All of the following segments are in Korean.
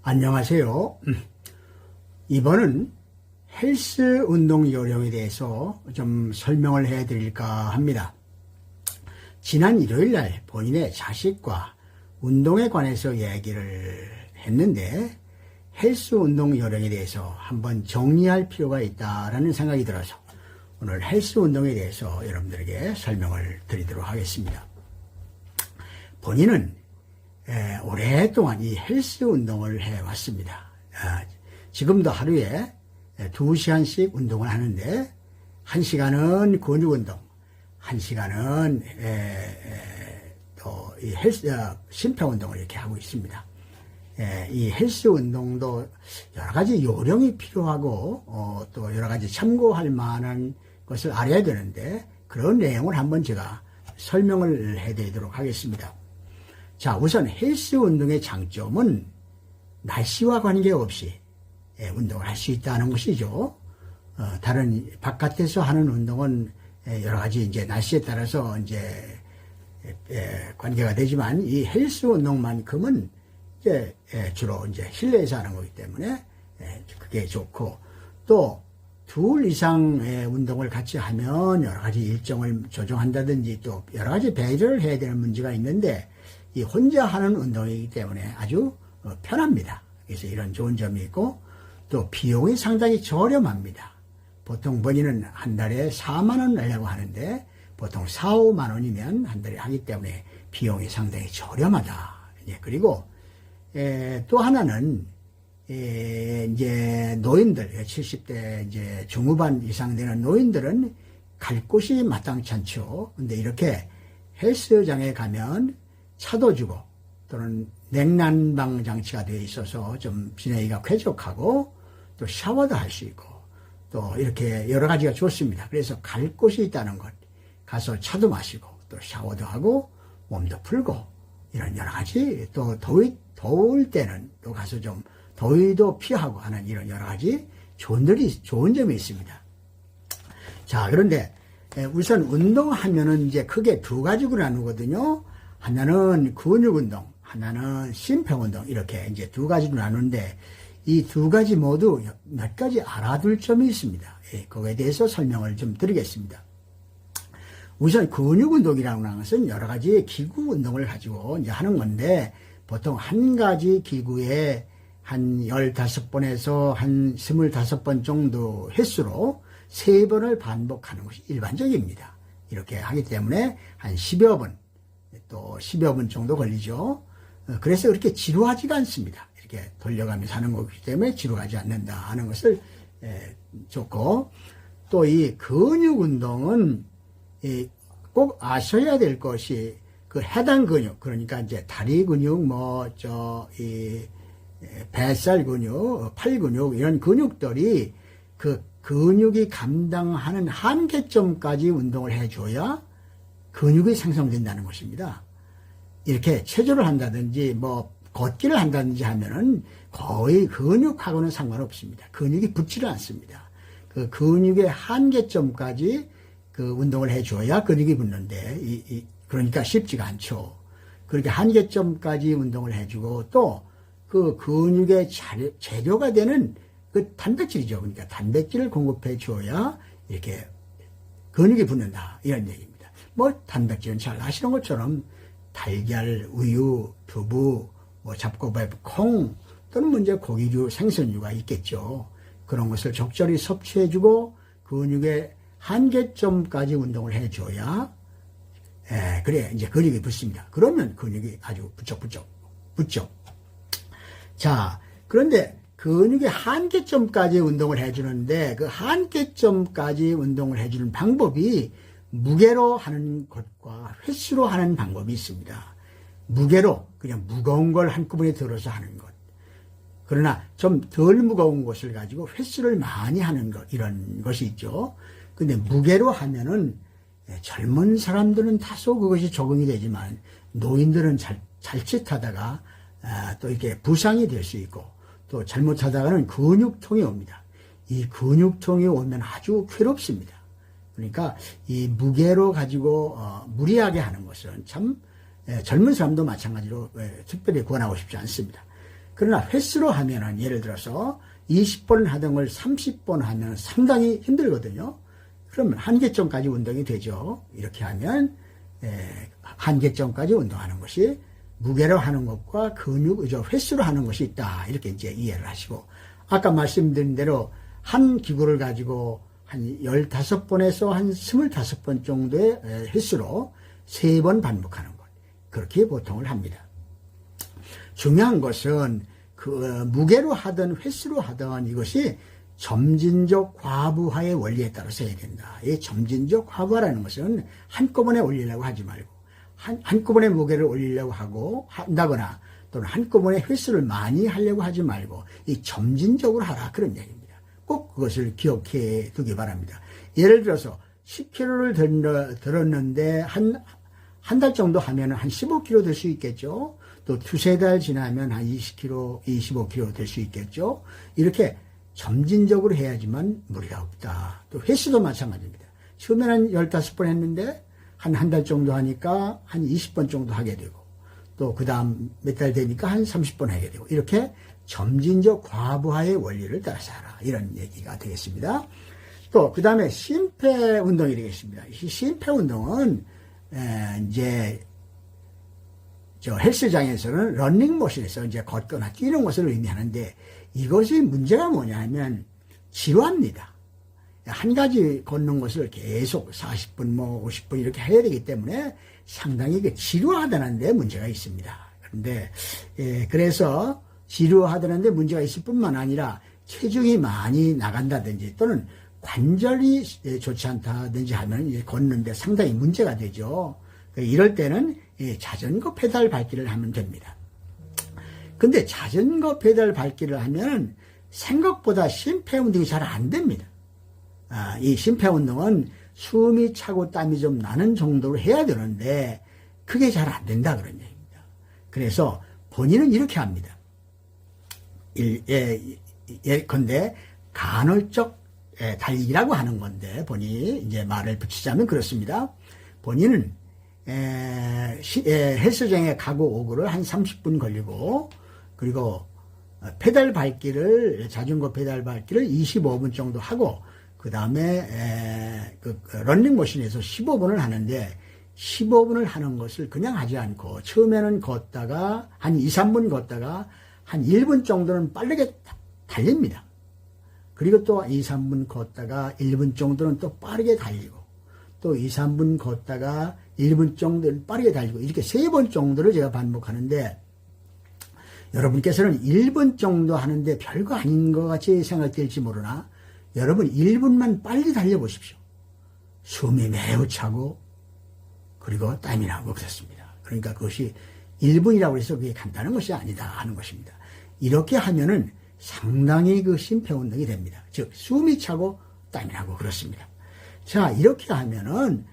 안녕하세요. 이번은 헬스 운동 요령에 대해서 좀 설명을 해 드릴까 합니다. 지난 일요일날 본인의 자식과 운동에 관해서 얘기를 했는데 헬스 운동 요령에 대해서 한번 정리할 필요가 있다라는 생각이 들어서 오늘 헬스 운동에 대해서 여러분들에게 설명을 드리도록 하겠습니다. 본인은 오랫동안 이 헬스 운동을 해왔습니다. 지금도 하루에 2시간씩 운동을 하는데 1시간은 근육 운동, 1시간은 또 이 헬스 심폐 운동을 이렇게 하고 있습니다. 이 헬스 운동도 여러 가지 요령이 필요하고 또 여러 가지 참고할 만한 것을 알아야 되는데 그런 내용을 한번 제가 설명을 해드리도록 하겠습니다. 자, 우선 헬스 운동의 장점은 날씨와 관계없이 운동을 할 수 있다는 것이죠. 다른 바깥에서 하는 운동은 여러 가지 이제 날씨에 따라서 이제 관계가 되지만 이 헬스 운동만큼은 이제 주로 이제 실내에서 하는 거기 때문에 그게 좋고 또 둘 이상의 운동을 같이 하면 여러 가지 일정을 조정한다든지 또 여러 가지 배려를 해야 되는 문제가 있는데 이 혼자 하는 운동이기 때문에 아주 편합니다. 그래서 이런 좋은 점이 있고 또 비용이 상당히 저렴합니다. 보통 본인은 한 달에 4만 원 내려고 하는데 보통 4, 5만 원이면 한 달에 하기 때문에 비용이 상당히 저렴하다. 그리고 또 하나는 이제 노인들 70대 이제 중후반 이상 되는 노인들은 갈 곳이 마땅치 않죠. 근데 이렇게 헬스장에 가면 차도 주고 또는 냉난방 장치가 되어 있어서 좀 지내기가 쾌적하고 또 샤워도 할 수 있고 또 이렇게 여러 가지가 좋습니다. 그래서 갈 곳이 있다는 것, 가서 차도 마시고 또 샤워도 하고 몸도 풀고 이런 여러 가지 또 더울 때는 또 가서 좀 더위도 피하고 하는 이런 여러 가지 좋은 점이 있습니다. 자, 그런데 우선 운동하면은 이제 크게 두 가지로 나누거든요. 하나는 근육 운동, 하나는 심폐 운동 이렇게 이제 두 가지로 나누는데 이 두 가지 모두 몇 가지 알아둘 점이 있습니다. 그거에 대해서 설명을 좀 드리겠습니다. 우선 근육 운동이라고 하는 것은 여러 가지 기구 운동을 가지고 이제 하는 건데 보통 한 가지 기구에 한 15번에서 한 25번 정도 횟수로 3번을 반복하는 것이 일반적입니다. 이렇게 하기 때문에 한 10여 번, 또 10여 분 정도 걸리죠. 그래서 그렇게 지루하지가 않습니다. 이렇게 돌려가면서 하는 거기 때문에 지루하지 않는다 하는 것을 좋고 또 이 근육 운동은 꼭 아셔야 될 것이 그 해당 근육, 그러니까 이제 다리 근육, 뱃살 근육, 팔 근육, 이런 근육들이 그 근육이 감당하는 한계점까지 운동을 해줘야 근육이 생성된다는 것입니다. 이렇게 체조를 한다든지 걷기를 한다든지 하면은 거의 근육하고는 상관없습니다. 근육이 붙지를 않습니다. 그 근육의 한계점까지 그 운동을 해줘야 근육이 붙는데 그러니까 쉽지가 않죠. 그렇게 한계점까지 운동을 해주고 또 그 근육의 재료가 되는 그 단백질이죠. 그러니까 단백질을 공급해 줘야 이렇게 근육이 붙는다 이런 얘기입니다. 단백질은 잘 아시는 것처럼 달걀, 우유, 두부, 잡곡밥, 콩 또는 이제 고기류, 생선류가 있겠죠. 그런 것을 적절히 섭취해주고 근육의 한계점까지 운동을 해줘야 그래 이제 근육이 붙습니다. 그러면 근육이 아주 붙죠. 자, 그런데 근육의 한계점까지 운동을 해주는데 그 한계점까지 운동을 해주는 방법이 무게로 하는 것과 횟수로 하는 방법이 있습니다. 무게로 그냥 무거운 걸 한꺼번에 들어서 하는 것. 그러나 좀 덜 무거운 것을 가지고 횟수를 많이 하는 것, 이런 것이 있죠. 근데 무게로 하면은 젊은 사람들은 다소 그것이 적응이 되지만 노인들은 자칫하다가 또 이렇게 부상이 될 수 있고 또 잘못하다가는 근육통이 옵니다. 이 근육통이 오면 아주 괴롭습니다. 그러니까 이 무게로 가지고 무리하게 하는 것은 참 젊은 사람도 마찬가지로 특별히 권하고 싶지 않습니다. 그러나 횟수로 하면은 예를 들어서 20번 하던 걸 30번 하면 상당히 힘들거든요. 그러면 한계점까지 운동이 되죠. 이렇게 하면 한계점까지 운동하는 것이 무게로 하는 것과 횟수로 하는 것이 있다. 이렇게 이제 이해를 하시고, 아까 말씀드린 대로 한 기구를 가지고 한 15번에서 한 25번 정도의 횟수로 3번 반복하는 것. 그렇게 보통을 합니다. 중요한 것은 무게로 하든 횟수로 하든 이것이 점진적 과부하의 원리에 따라서 해야 된다. 이 점진적 과부하라는 것은 한꺼번에 올리려고 하지 말고, 한꺼번에 무게를 올리려고 한다거나 또는 한꺼번에 횟수를 많이 하려고 하지 말고 이 점진적으로 하라, 그런 얘기입니다. 꼭 그것을 기억해 두기 바랍니다. 예를 들어서 10kg를 들었는데 한 달 정도 하면 한 15kg 될 수 있겠죠. 또 두세 달 지나면 한 20kg, 25kg 될 수 있겠죠. 이렇게 점진적으로 해야지만 무리가 없다. 또 횟수도 마찬가지입니다. 처음에는 15번 했는데 한 달 정도 하니까 한 20번 정도 하게 되고, 또 그 다음 몇 달 되니까 한 30번 하게 되고, 이렇게 점진적 과부하의 원리를 따라서 하라, 이런 얘기가 되겠습니다. 또 그 다음에 심폐 운동이 되겠습니다. 이 심폐 운동은 이제 헬스장에서는 러닝머신에서 이제 걷거나 뛰는 것을 의미하는데, 이것이 문제가 뭐냐 하면 지루합니다. 한 가지 걷는 것을 계속 40분, 50분 이렇게 해야 되기 때문에 상당히 지루하다는 데 문제가 있습니다. 그런데, 그래서 지루하다는 데 문제가 있을 뿐만 아니라 체중이 많이 나간다든지 또는 관절이 좋지 않다든지 하면 걷는데 상당히 문제가 되죠. 이럴 때는 자전거 페달 밟기를 하면 됩니다. 근데 자전거 페달 밟기를 하면 생각보다 심폐운동이 잘 안 됩니다. 이 심폐운동은 숨이 차고 땀이 좀 나는 정도로 해야 되는데 그게 잘 안 된다, 그런 얘기입니다. 그래서 본인은 이렇게 합니다. 예컨대 간헐적 달리기라고 하는 건데, 본인이 이제 말을 붙이자면 그렇습니다. 본인은 헬스장에 가고 오고를 한 30분 걸리고, 그리고 자전거 페달 밟기를 25분 정도 하고, 그 다음에 런닝머신에서 15분을 하는데, 15분을 하는 것을 그냥 하지 않고 처음에는 걷다가 한 2, 3분 걷다가 한 1분 정도는 빠르게 달립니다. 그리고 또 2, 3분 걷다가 1분 정도는 또 빠르게 달리고, 또 2, 3분 걷다가 1분 정도는 빠르게 달리고, 이렇게 3번 정도를 제가 반복하는데, 여러분께서는 1분 정도 하는데 별거 아닌 것 같이 생각될지 모르나 여러분 1분만 빨리 달려보십시오. 숨이 매우 차고 그리고 땀이 나고 그렇습니다. 그러니까 그것이 1분이라고 해서 그게 간단한 것이 아니다 하는 것입니다. 이렇게 하면은 상당히 심폐운동이 됩니다. 즉 숨이 차고 땀이 나고 그렇습니다. 자, 이렇게 하면은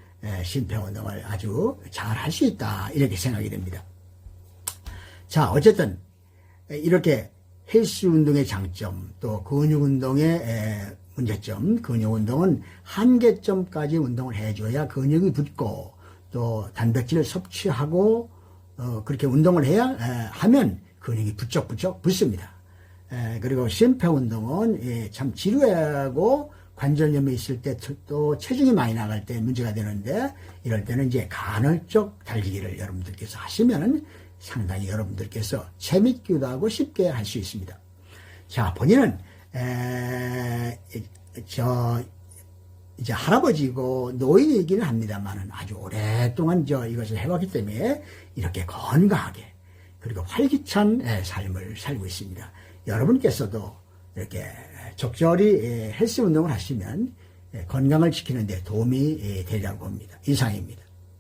심폐운동을 아주 잘 할 수 있다, 이렇게 생각이 됩니다. 자, 어쨌든 이렇게 헬스 운동의 장점, 또 근육 운동의 문제점, 근육 운동은 한계점까지 운동을 해줘야 근육이 붙고, 또 단백질을 섭취하고 그렇게 운동을 해야 하면 근육이 부쩍부쩍 붙습니다. 그리고 심폐 운동은 참 지루하고 관절염이 있을 때 또 체중이 많이 나갈 때 문제가 되는데, 이럴 때는 이제 간헐적 달리기를 여러분들께서 하시면은 상당히 여러분들께서 재밌기도 하고 쉽게 할 수 있습니다. 자, 본인은 이제 할아버지고 노인이기는 합니다만은 아주 오랫동안 이것을 해왔기 때문에 이렇게 건강하게 그리고 활기찬 삶을 살고 있습니다. 여러분께서도 이렇게 적절히 헬스 운동을 하시면 건강을 지키는 데 도움이 되리라고 봅니다. 이상입니다.